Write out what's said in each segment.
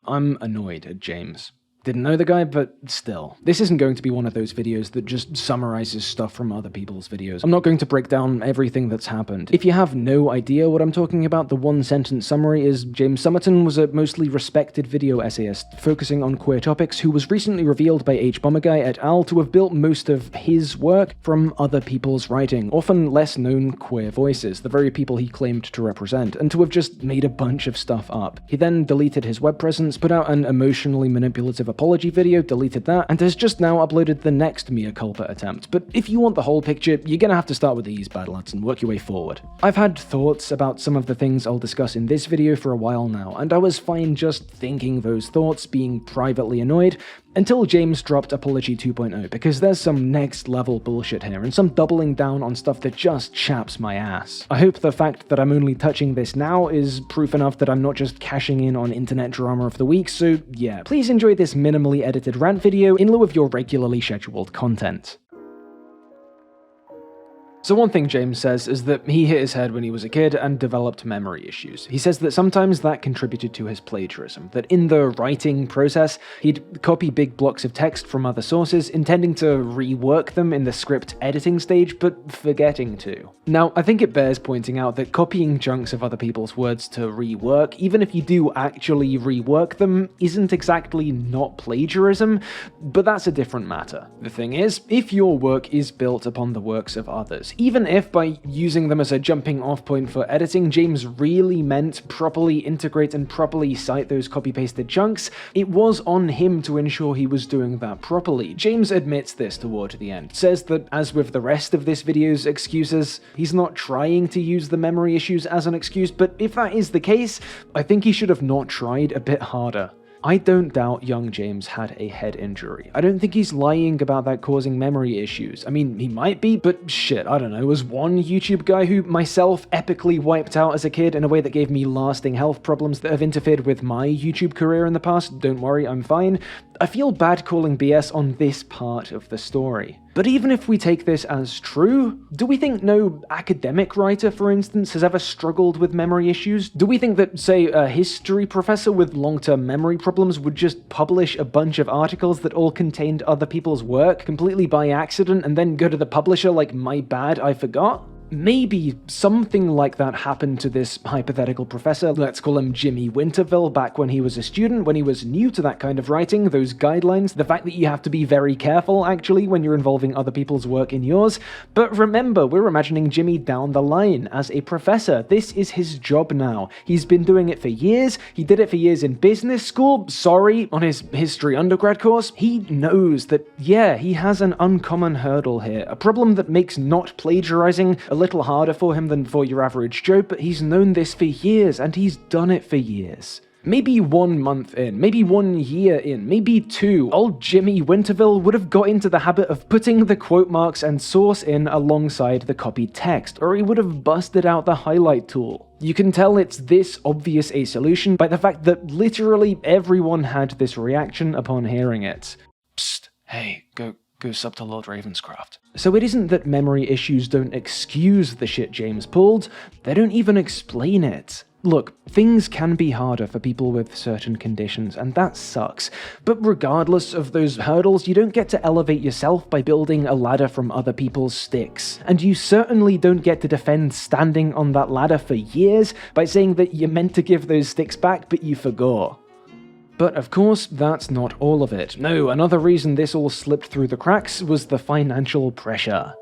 I'm annoyed at James. Didn't know the guy, but still. This isn't going to be one of those videos that just summarizes stuff from other people's videos. I'm not going to break down everything that's happened. If you have no idea what I'm talking about, the one-sentence summary is James Somerton was a mostly respected video essayist focusing on queer topics who was recently revealed by H. Bomberguy et al. To have built most of his work from other people's writing, often less-known queer voices, the very people he claimed to represent, and to have just made a bunch of stuff up. He then deleted his web presence, put out an emotionally manipulative apology video, deleted that, and has just now uploaded the next mea culpa attempt. But if you want the whole picture, you're gonna have to start with these bad lads and work your way forward. I've had thoughts about some of the things I'll discuss in this video for a while now, and I was fine just thinking those thoughts, being privately annoyed, until James dropped Apology 2.0, because there's some next level bullshit here, and some doubling down on stuff that just chaps my ass. I hope the fact that I'm only touching this now is proof enough that I'm not just cashing in on internet drama of the week, so yeah. Please enjoy this minimally edited rant video in lieu of your regularly scheduled content. So one thing James says is that he hit his head when he was a kid and developed memory issues. He says that sometimes that contributed to his plagiarism, that in the writing process, he'd copy big blocks of text from other sources, intending to rework them in the script editing stage, but forgetting to. Now, I think it bears pointing out that copying chunks of other people's words to rework, even if you do actually rework them, isn't exactly not plagiarism, but that's a different matter. The thing is, if your work is built upon the works of others, even if by using them as a jumping off point for editing, James really meant properly integrate and properly cite those copy-pasted chunks, it was on him to ensure he was doing that properly. James admits this toward the end, says that as with the rest of this video's excuses, he's not trying to use the memory issues as an excuse, but if that is the case, I think he should have not tried a bit harder. I don't doubt young James had a head injury. I don't think he's lying about that causing memory issues. I mean, he might be, but shit, I don't know. Was one YouTube guy who myself epically wiped out as a kid in a way that gave me lasting health problems that have interfered with my YouTube career in the past. Don't worry, I'm fine. I feel bad calling BS on this part of the story. But even if we take this as true, do we think no academic writer, for instance, has ever struggled with memory issues? Do we think that, say, a history professor with long-term memory problems would just publish a bunch of articles that all contained other people's work completely by accident and then go to the publisher like, my bad, I forgot? Maybe something like that happened to this hypothetical professor, let's call him Jimmy Winterville, back when he was a student, when he was new to that kind of writing, those guidelines, the fact that you have to be very careful, actually, when you're involving other people's work in yours. But remember, we're imagining Jimmy down the line as a professor. This is his job now. He's been doing it for years. He did it for years in business school, on his history undergrad course. He knows that, yeah, he has an uncommon hurdle here, a problem that makes not plagiarizing a little harder for him than for your average Joe, but he's known this for years, and he's done it for years. Maybe 1 month in, maybe 1 year in, maybe 2, old Jimmy Winterville would have got into the habit of putting the quote marks and source in alongside the copied text, or he would have busted out the highlight tool. You can tell it's this obvious a solution by the fact that literally everyone had this reaction upon hearing it. Psst, hey, go sub to Lord Ravenscraft. So it isn't that memory issues don't excuse the shit James pulled, they don't even explain it. Look, things can be harder for people with certain conditions, and that sucks. But regardless of those hurdles, you don't get to elevate yourself by building a ladder from other people's sticks. And you certainly don't get to defend standing on that ladder for years by saying that you meant to give those sticks back, but you forgot. But of course, that's not all of it. No, another reason this all slipped through the cracks was the financial pressure.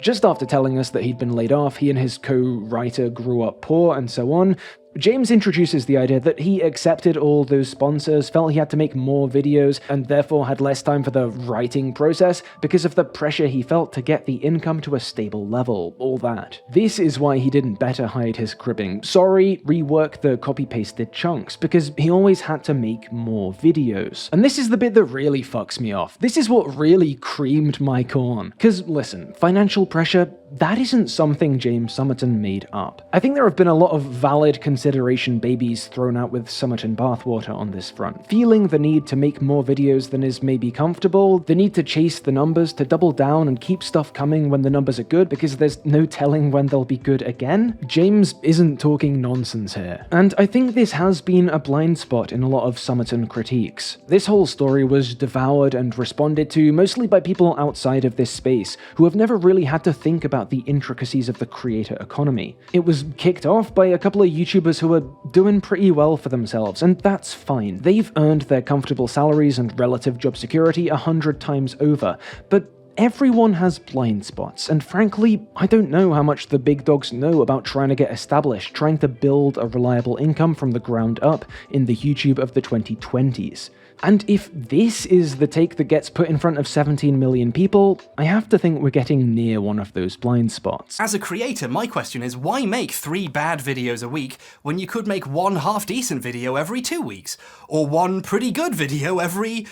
Just after telling us that he'd been laid off, he and his co-writer grew up poor, and so on, James introduces the idea that he accepted all those sponsors, felt he had to make more videos, and therefore had less time for the writing process because of the pressure he felt to get the income to a stable level, all that. This is why he didn't better hide his cribbing. Sorry, rework the copy-pasted chunks, because he always had to make more videos. And this is the bit that really fucks me off. This is what really creamed my corn. Because listen, financial pressure, that isn't something James Somerton made up. I think there have been a lot of valid consideration babies thrown out with Somerton bathwater on this front, feeling the need to make more videos than is maybe comfortable, the need to chase the numbers, to double down and keep stuff coming when the numbers are good because there's no telling when they'll be good again. James isn't talking nonsense here, and I think this has been a blind spot in a lot of Somerton critiques. This whole story was devoured and responded to mostly by people outside of this space, who have never really had to think about the intricacies of the creator economy. It was kicked off by a couple of YouTubers who are doing pretty well for themselves, and that's fine. They've earned their comfortable salaries and relative job security 100 times over, but everyone has blind spots, and frankly, I don't know how much the big dogs know about trying to get established, trying to build a reliable income from the ground up in the YouTube of the 2020s. And if this is the take that gets put in front of 17 million people, I have to think we're getting near one of those blind spots. As a creator, my question is, why make 3 bad videos a week when you could make 1 half-decent video every 2 weeks? Or 1 pretty good video every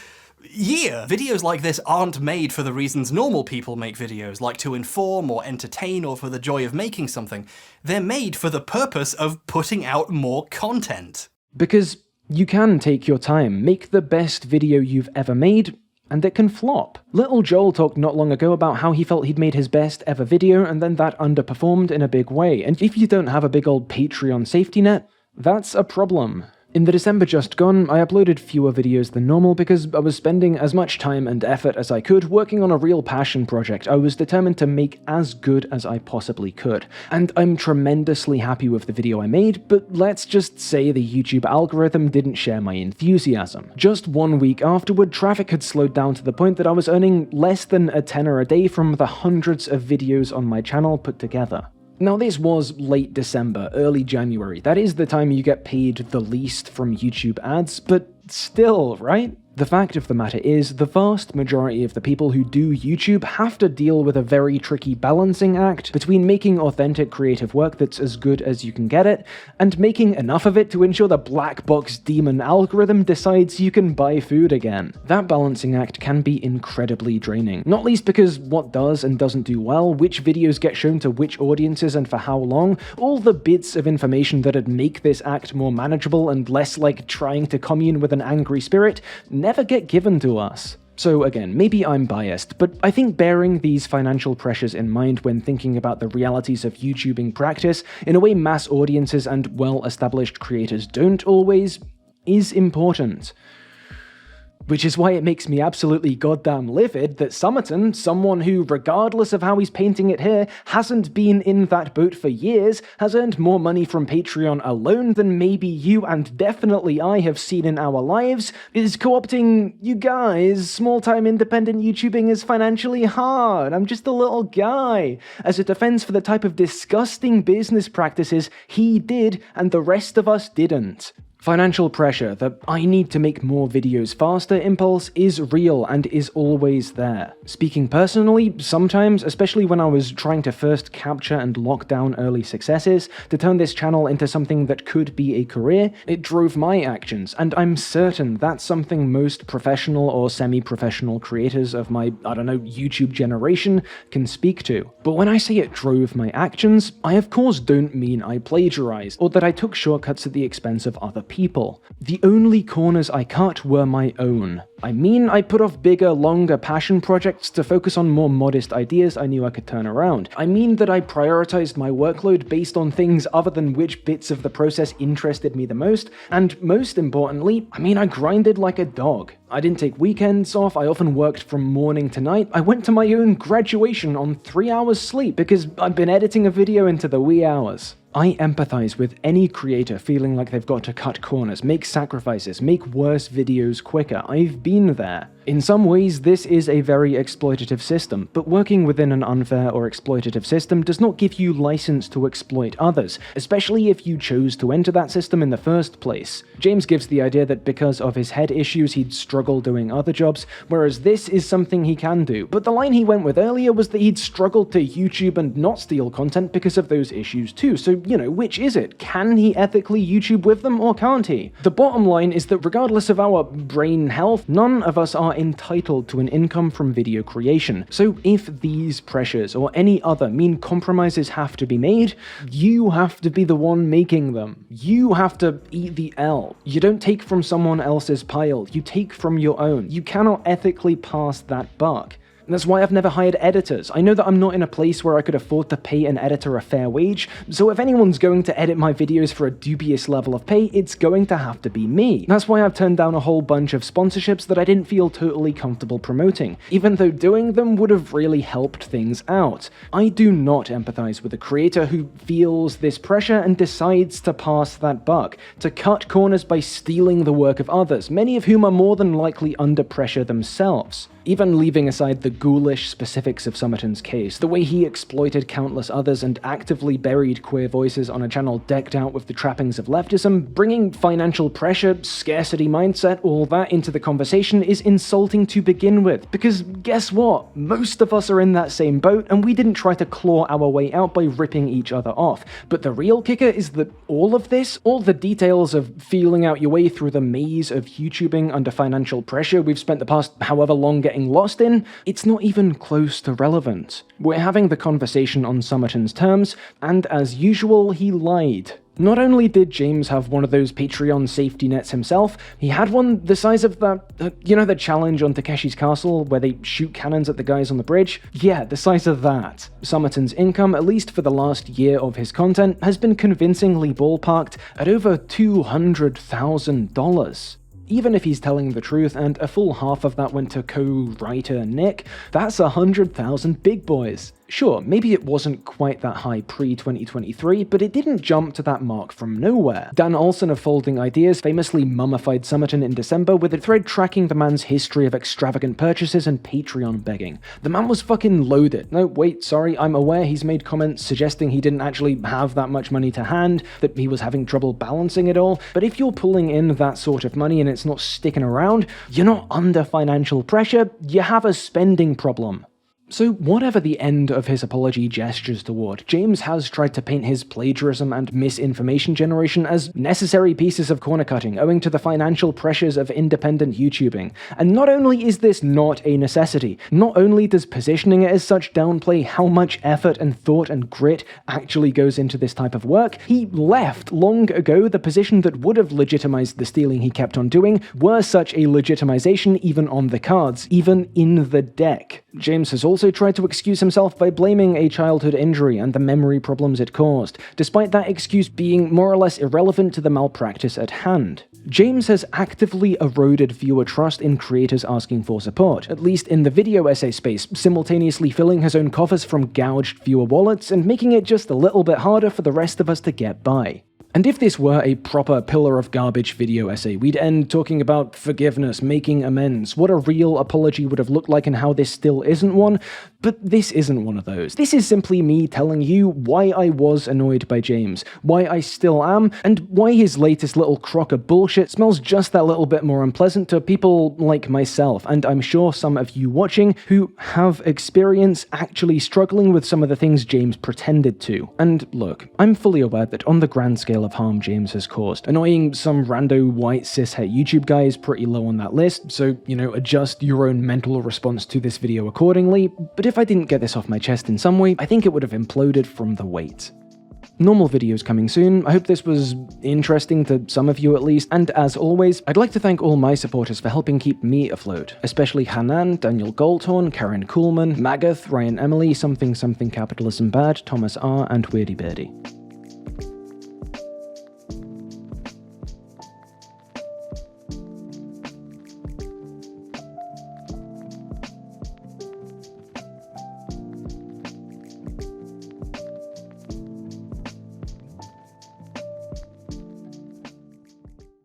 year? Videos like this aren't made for the reasons normal people make videos, like to inform or entertain or for the joy of making something. They're made for the purpose of putting out more content. Because you can take your time, make the best video you've ever made, and it can flop. Little Joel talked not long ago about how he felt he'd made his best ever video and then that underperformed in a big way, and if you don't have a big old Patreon safety net, that's a problem. In the December just gone, I uploaded fewer videos than normal because I was spending as much time and effort as I could working on a real passion project I was determined to make as good as I possibly could. And I'm tremendously happy with the video I made, but let's just say the YouTube algorithm didn't share my enthusiasm. Just 1 week afterward, traffic had slowed down to the point that I was earning less than a tenner a day from the hundreds of videos on my channel put together. Now this was late December, early January. That is the time you get paid the least from YouTube ads, but still, right? The fact of the matter is, the vast majority of the people who do YouTube have to deal with a very tricky balancing act between making authentic creative work that's as good as you can get it, and making enough of it to ensure the black box demon algorithm decides you can buy food again. That balancing act can be incredibly draining, not least because what does and doesn't do well, which videos get shown to which audiences and for how long, all the bits of information that'd make this act more manageable and less like trying to commune with an angry spirit, never get given to us. So again, maybe I'm biased, but I think bearing these financial pressures in mind when thinking about the realities of YouTubing practice, in a way mass audiences and well-established creators don't always, is important. Which is why it makes me absolutely goddamn livid that Somerton, someone who, regardless of how he's painting it here, hasn't been in that boat for years, has earned more money from Patreon alone than maybe you and definitely I have seen in our lives, is co-opting you guys. Small-time independent YouTubing is financially hard. I'm just a little guy. As a defense for the type of disgusting business practices he did and the rest of us didn't. Financial pressure, the I need to make more videos faster impulse is real and is always there. Speaking personally, sometimes, especially when I was trying to first capture and lock down early successes, to turn this channel into something that could be a career, it drove my actions, and I'm certain that's something most professional or semi-professional creators of my, YouTube generation can speak to. But when I say it drove my actions, I of course don't mean I plagiarized, or that I took shortcuts at the expense of other people. The only corners I cut were my own. I mean, I put off bigger, longer passion projects to focus on more modest ideas I knew I could turn around. I mean that I prioritized my workload based on things other than which bits of the process interested me the most, and most importantly, I grinded like a dog. I didn't take weekends off, I often worked from morning to night. I went to my own graduation on 3 hours sleep because I'd been editing a video into the wee hours. I empathize with any creator feeling like they've got to cut corners, make sacrifices, make worse videos quicker. I've been there. In some ways, this is a very exploitative system, but working within an unfair or exploitative system does not give you license to exploit others, especially if you chose to enter that system in the first place. James gives the idea that because of his head issues, he'd struggle doing other jobs, whereas this is something he can do. But the line he went with earlier was that he'd struggled to YouTube and not steal content because of those issues too, so which is it? Can he ethically YouTube with them, or can't he? The bottom line is that regardless of our brain health, none of us are are entitled to an income from video creation. So if these pressures or any other mean compromises have to be made, you have to be the one making them. You have to eat the L. You don't take from someone else's pile, you take from your own. You cannot ethically pass that buck. And that's why I've never hired editors. I know that I'm not in a place where I could afford to pay an editor a fair wage, so if anyone's going to edit my videos for a dubious level of pay, it's going to have to be me. That's why I've turned down a whole bunch of sponsorships that I didn't feel totally comfortable promoting, even though doing them would have really helped things out. I do not empathize with a creator who feels this pressure and decides to pass that buck, to cut corners by stealing the work of others, many of whom are more than likely under pressure themselves. Even leaving aside the ghoulish specifics of Somerton's case, the way he exploited countless others and actively buried queer voices on a channel decked out with the trappings of leftism, bringing financial pressure, scarcity mindset, all that into the conversation is insulting to begin with. Because guess what? Most of us are in that same boat, and we didn't try to claw our way out by ripping each other off. But the real kicker is that all of this, all the details of feeling out your way through the maze of YouTubing under financial pressure we've spent the past however long getting lost in, it's not even close to relevant. We're having the conversation on Somerton's terms, and as usual, he lied. Not only did James have one of those Patreon safety nets himself, he had one the size of that, you know the challenge on Takeshi's Castle where they shoot cannons at the guys on the bridge? Yeah, the size of that. Somerton's income, at least for the last year of his content, has been convincingly ballparked at over $200,000. Even if he's telling the truth and a full half of that went to co-writer Nick, that's 100,000 big boys. Sure, maybe it wasn't quite that high pre-2023, but it didn't jump to that mark from nowhere. Dan Olsen of Folding Ideas famously mummified Somerton in December with a thread tracking the man's history of extravagant purchases and Patreon begging. The man was fucking loaded. No, wait, sorry, I'm aware he's made comments suggesting he didn't actually have that much money to hand, that he was having trouble balancing it all, but if you're pulling in that sort of money and it's not sticking around, you're not under financial pressure, you have a spending problem. So whatever the end of his apology gestures toward, James has tried to paint his plagiarism and misinformation generation as necessary pieces of corner cutting owing to the financial pressures of independent YouTubing. And not only is this not a necessity, not only does positioning it as such downplay how much effort and thought and grit actually goes into this type of work, he left long ago the position that would have legitimized the stealing he kept on doing were such a legitimization even on the cards, even in the deck. James has also tried to excuse himself by blaming a childhood injury and the memory problems it caused, despite that excuse being more or less irrelevant to the malpractice at hand. James has actively eroded viewer trust in creators asking for support, at least in the video essay space, simultaneously filling his own coffers from gouged viewer wallets and making it just a little bit harder for the rest of us to get by. And if this were a proper pillar of garbage video essay, we'd end talking about forgiveness, making amends, what a real apology would have looked like and how this still isn't one, but this isn't one of those. This is simply me telling you why I was annoyed by James, why I still am, and why his latest little crock of bullshit smells just that little bit more unpleasant to people like myself, and I'm sure some of you watching who have experience actually struggling with some of the things James pretended to. And look, I'm fully aware that on the grand scale of harm James has caused, annoying some rando white cishet YouTube guy is pretty low on that list, so, you know, adjust your own mental response to this video accordingly, but if I didn't get this off my chest in some way, I think it would have imploded from the weight. Normal videos coming soon. I hope this was interesting to some of you at least, and as always, I'd like to thank all my supporters for helping keep me afloat, especially Hanan, Daniel Goldhorn, Karen Kuhlman, Magath, Ryan Emily, Something Capitalism Bad, Thomas R, and Weirdy Birdie.